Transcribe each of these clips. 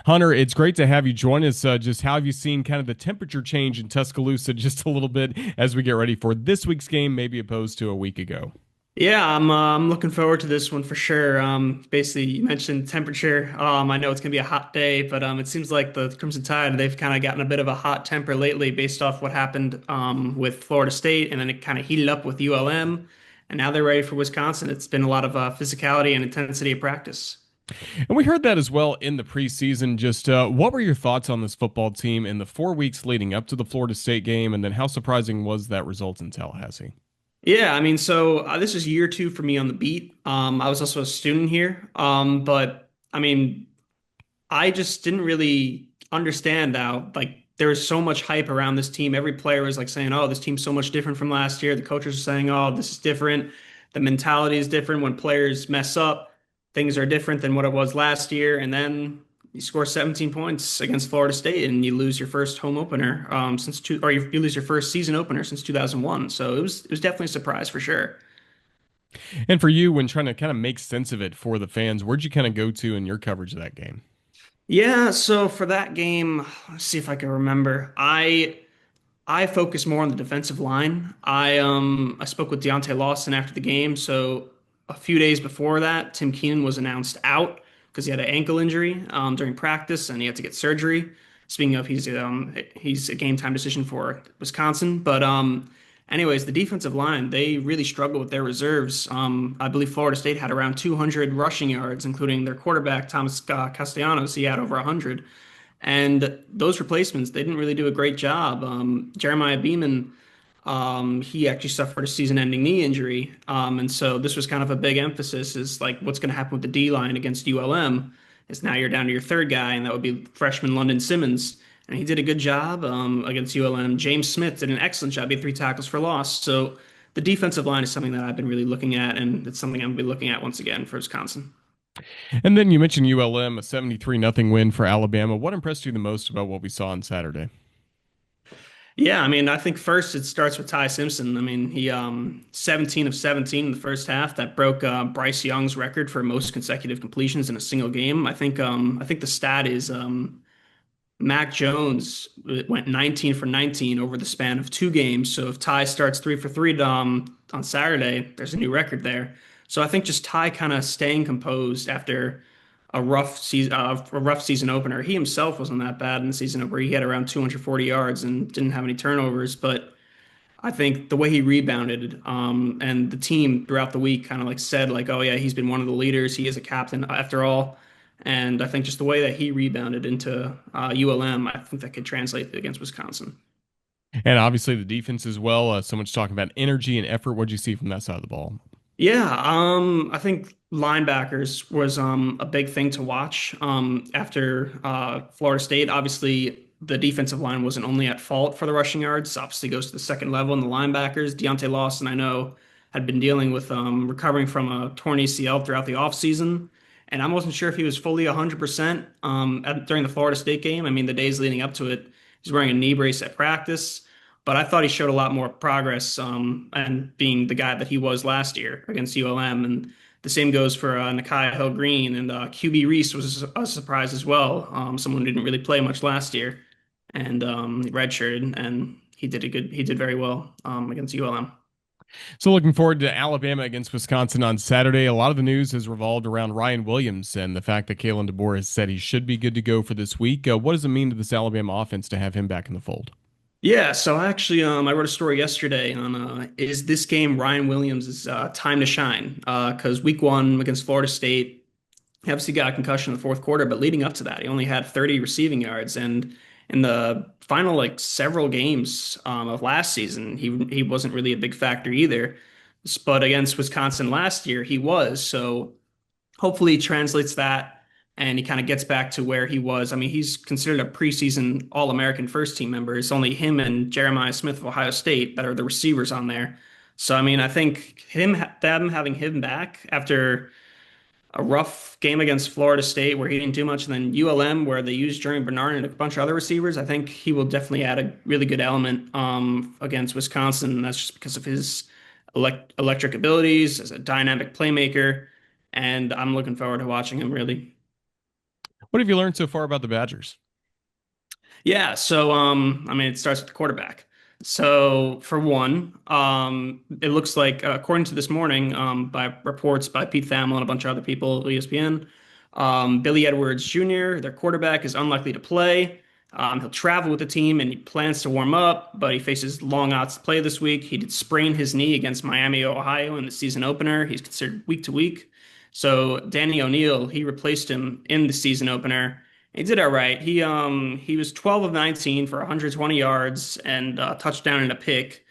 Hunter, it's great to have you join us. Just how have you seen kind of the temperature change in Tuscaloosa just a little bit as we get ready for this week's game, maybe opposed to a week ago? Yeah, I'm looking forward to this one for sure. Basically, you mentioned temperature. I know it's gonna be a hot day, but it seems like the Crimson Tide they've kind of gotten a bit of a hot temper lately, based off what happened with Florida State, and then it kind of heated up with ULM, and now they're ready for Wisconsin. It's been a lot of physicality and intensity of practice. And we heard that as well in the preseason. Just what were your thoughts on this football team in the 4 weeks leading up to the Florida State game? And then how surprising was that result in Tallahassee? Yeah, I mean, so this is year two for me on the beat. I was also a student here, but I mean, I just didn't really understand how like there was so much hype around this team. Every player was like saying, "Oh, this team's so much different from last year." The coaches are saying, "Oh, this is different. The mentality is different. When players mess up, things are different than what it was last year." And then you score 17 points against Florida State, and you lose your first home opener or you lose your first season opener since 2001. So it was definitely a surprise for sure. And for you, when trying to kind of make sense of it for the fans, where'd you kind of go to in your coverage of that game? Yeah, so for that game, let's see if I can remember. I focus more on the defensive line. I spoke with Deontay Lawson after the game. So a few days before that, Tim Keenan was announced out because he had an ankle injury during practice and he had to get surgery. Speaking of, he's a game time decision for Wisconsin. But anyways, the defensive line they really struggled with their reserves. I believe Florida State had around 200 rushing yards, including their quarterback Thomas Castellanos. He had over 100. And those replacements, they didn't really do a great job. Jeremiah Beeman, he actually suffered a season-ending knee injury, and so this was kind of a big emphasis: is like what's going to happen with the D line against ULM. Is now you're down to your third guy, and that would be freshman London Simmons, and he did a good job against ULM. James Smith did an excellent job; he had 3 tackles for loss. So the defensive line is something that I've been really looking at, and it's something I'm going to be looking at once again for Wisconsin. And then you mentioned ULM, a 73-0 win for Alabama. What impressed you the most about what we saw on Saturday? Yeah, I mean, I think first it starts with Ty Simpson. I mean, he 17 of 17 in the first half. That broke Bryce Young's record for most consecutive completions in a single game. I think the stat is Mac Jones went 19 for 19 over the span of 2 games. So if Ty starts 3 for 3 on Saturday, there's a new record there. So I think just Ty kind of staying composed after a rough season opener. He himself wasn't that bad in the season opener. He had around 240 yards and didn't have any turnovers. But I think the way he rebounded, and the team throughout the week kind of like said like, oh yeah, he's been one of the leaders. He is a captain after all. And I think just the way that he rebounded into ULM, I think that could translate against Wisconsin. And obviously the defense as well. So much talking about energy and effort. What'd you see from that side of the ball? Yeah, I think linebackers was a big thing to watch after Florida State. Obviously, the defensive line wasn't only at fault for the rushing yards. Obviously, goes to the second level in the linebackers. Deontay Lawson, I know, had been dealing with recovering from a torn ACL throughout the offseason. And I wasn't sure if he was fully 100% during the Florida State game. I mean, the days leading up to it, he's wearing a knee brace at practice. But I thought he showed a lot more progress, and being the guy that he was last year against ULM. And the same goes for Nakai Hill-Green, and QB Reese was a surprise as well. Someone who didn't really play much last year, and he redshirted, and he did very well against ULM. So looking forward to Alabama against Wisconsin on Saturday. A lot of the news has revolved around Ryan Williams and the fact that Kalen DeBoer has said he should be good to go for this week. What does it mean to this Alabama offense to have him back in the fold? Yeah, so actually, I wrote a story yesterday on is this game Ryan Williams' time to shine? Because week one against Florida State, he obviously got a concussion in the fourth quarter, but leading up to that, he only had 30 receiving yards. And in the final, like several games of last season, he wasn't really a big factor either. But against Wisconsin last year, he was. So hopefully he translates that and he kind of gets back to where he was. I mean, he's considered a preseason All-American first team member. It's only him and Jeremiah Smith of Ohio State that are the receivers on there. So I mean, I think them having him back after a rough game against Florida State where he didn't do much, and then ULM where they used Jeremy Bernard and a bunch of other receivers, I think he will definitely add a really good element against Wisconsin. And that's just because of his electric abilities as a dynamic playmaker, and I'm looking forward to watching him really. What have you learned so far about the Badgers? Yeah, so I mean, it starts with the quarterback. So for one, it looks like according to this morning, by reports by Pete Thamel and a bunch of other people at ESPN, Billy Edwards Jr., their quarterback, is unlikely to play. He'll travel with the team and he plans to warm up, but he faces long odds to play this week. He did sprain his knee against Miami, Ohio in the season opener. He's considered week to week. So Danny O'Neil, he replaced him in the season opener. He did all right. He was 12 of 19 for 120 yards and a touchdown and a pick.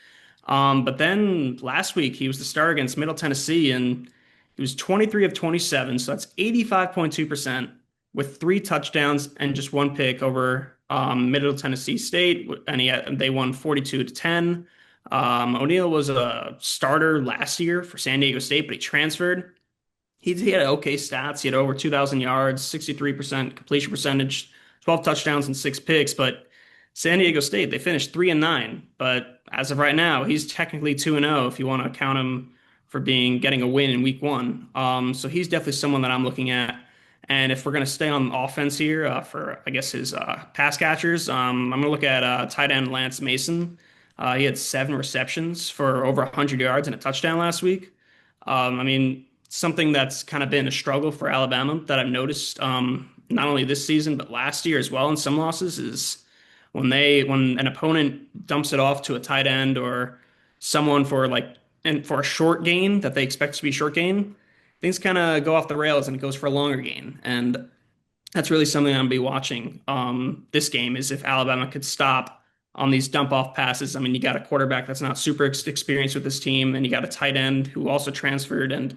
But then last week he was the star against Middle Tennessee and he was 23 of 27, so that's 85.2% with three touchdowns and just one pick over Middle Tennessee State, and they won 42 to 10. O'Neal was a starter last year for San Diego State, but he transferred. He had okay stats. He had over 2,000 yards, 63% completion percentage, 12 touchdowns and six picks. But San Diego State, they finished 3-9. But as of right now, he's technically 2-0 if you want to count him for being getting a win in week one. So he's definitely someone that I'm looking at. And if we're going to stay on offense here for, I guess, his pass catchers, I'm going to look at tight end Lance Mason. He had seven receptions for over 100 yards and a touchdown last week. I mean, something that's kind of been a struggle for Alabama that I've noticed not only this season but last year as well in some losses is when an opponent dumps it off to a tight end or someone for for a short gain that they expect to be short gain, things kind of go off the rails and it goes for a longer gain. And that's really something I'm gonna be watching this game is if Alabama could stop on these dump off passes. I mean, you got a quarterback that's not super experienced with this team, and you got a tight end who also transferred and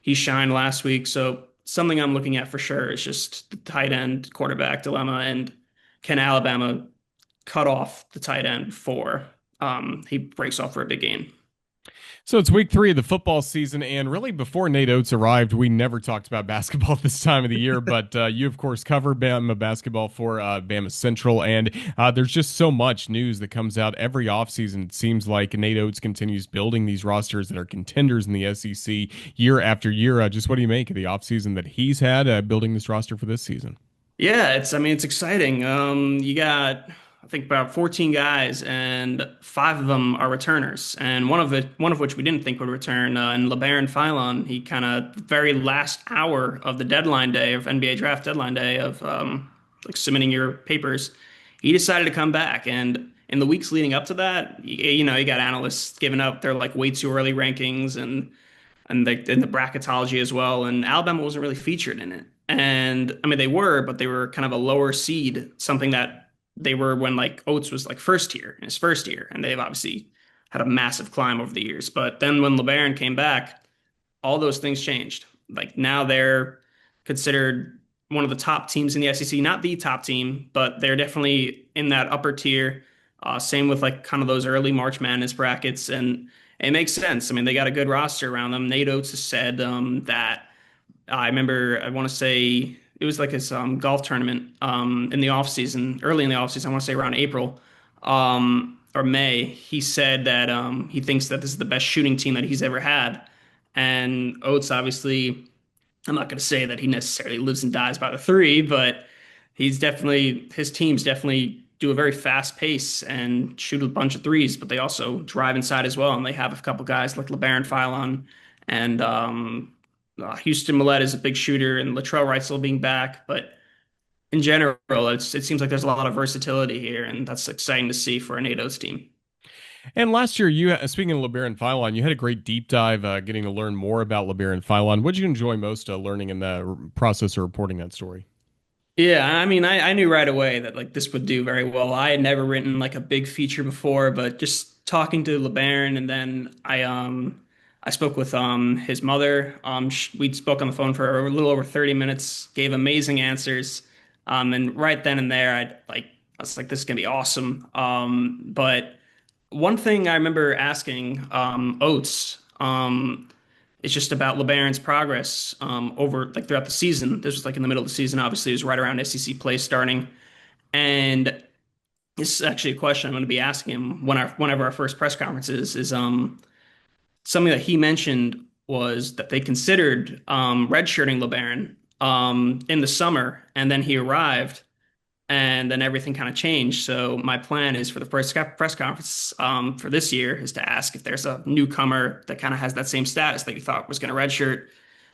he shined last week. So something I'm looking at for sure is just the tight end quarterback dilemma and can Alabama cut off the tight end before he breaks off for a big game? So it's week 3 of the football season, and really before Nate Oates arrived, we never talked about basketball this time of the year. But you, of course, cover Bama basketball for Bama Central, and there's just so much news that comes out every offseason. It seems like Nate Oates continues building these rosters that are contenders in the SEC year after year. Just what do you make of the offseason that he's had building this roster for this season? Yeah, I mean, it's exciting. You got, I think about 14 guys and five of them are returners. And one of which we didn't think would return, and LeBaron Philon, he kind of very last hour of the deadline day of NBA draft deadline day of like submitting your papers, he decided to come back. And in the weeks leading up to that, you know, you got analysts giving up their like way too early rankings and in the bracketology as well. And Alabama wasn't really featured in it. And I mean, they were, but they were kind of a lower seed, something that they were when like Oates was like first year in his first year. And they've obviously had a massive climb over the years. But then when LeBaron came back, all those things changed. Like now they're considered one of the top teams in the SEC, not the top team, but they're definitely in that upper tier. Same with like kind of those early March Madness brackets, and it makes sense. I mean, they got a good roster around them. Nate Oates has said that I remember I want to say it was like his golf tournament in the off season, early in the off season. I want to say around April or May. He said that he thinks that this is the best shooting team that he's ever had, and Oates obviously. I'm not going to say that he necessarily lives and dies by the three, but his teams definitely do a very fast pace and shoot a bunch of threes, but they also drive inside as well. And they have a couple guys like LeBaron Philon and Houston Millett is a big shooter, and Latrell Wright still being back. But in general, it seems like there's a lot of versatility here, and that's exciting to see for a NATO's team. And last year, you speaking of LeBaron Philon, you had a great deep dive getting to learn more about LeBaron Philon. What did you enjoy most learning in the process of reporting that story? Yeah, I mean, I knew right away that like this would do very well. I had never written like a big feature before, but just talking to LeBaron, and then I spoke with his mother. We spoke on the phone for a little over 30 minutes, gave amazing answers. And right then and there, I was like, this is gonna be awesome. But one thing I remember asking Oates. It's just about LeBaron's progress over like throughout the season. This was like in the middle of the season, obviously, it was right around SEC play starting. And this is actually a question I'm going to be asking him whenever our first press conference is something that he mentioned was that they considered redshirting LeBaron in the summer, and then he arrived, and then everything kind of changed. So my plan is for the first press conference for this year is to ask if there's a newcomer that kind of has that same status that you thought was going to redshirt,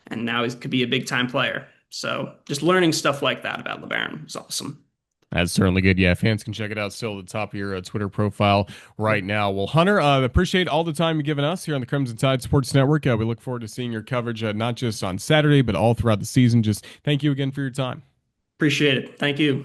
and now he could be a big time player. So just learning stuff like that about LeBaron is awesome. That's certainly good. Yeah, fans can check it out still at the top of your Twitter profile right now. Well, Hunter, appreciate all the time you've given us here on the Crimson Tide Sports Network. We look forward to seeing your coverage, not just on Saturday, but all throughout the season. Just thank you again for your time. Appreciate it. Thank you.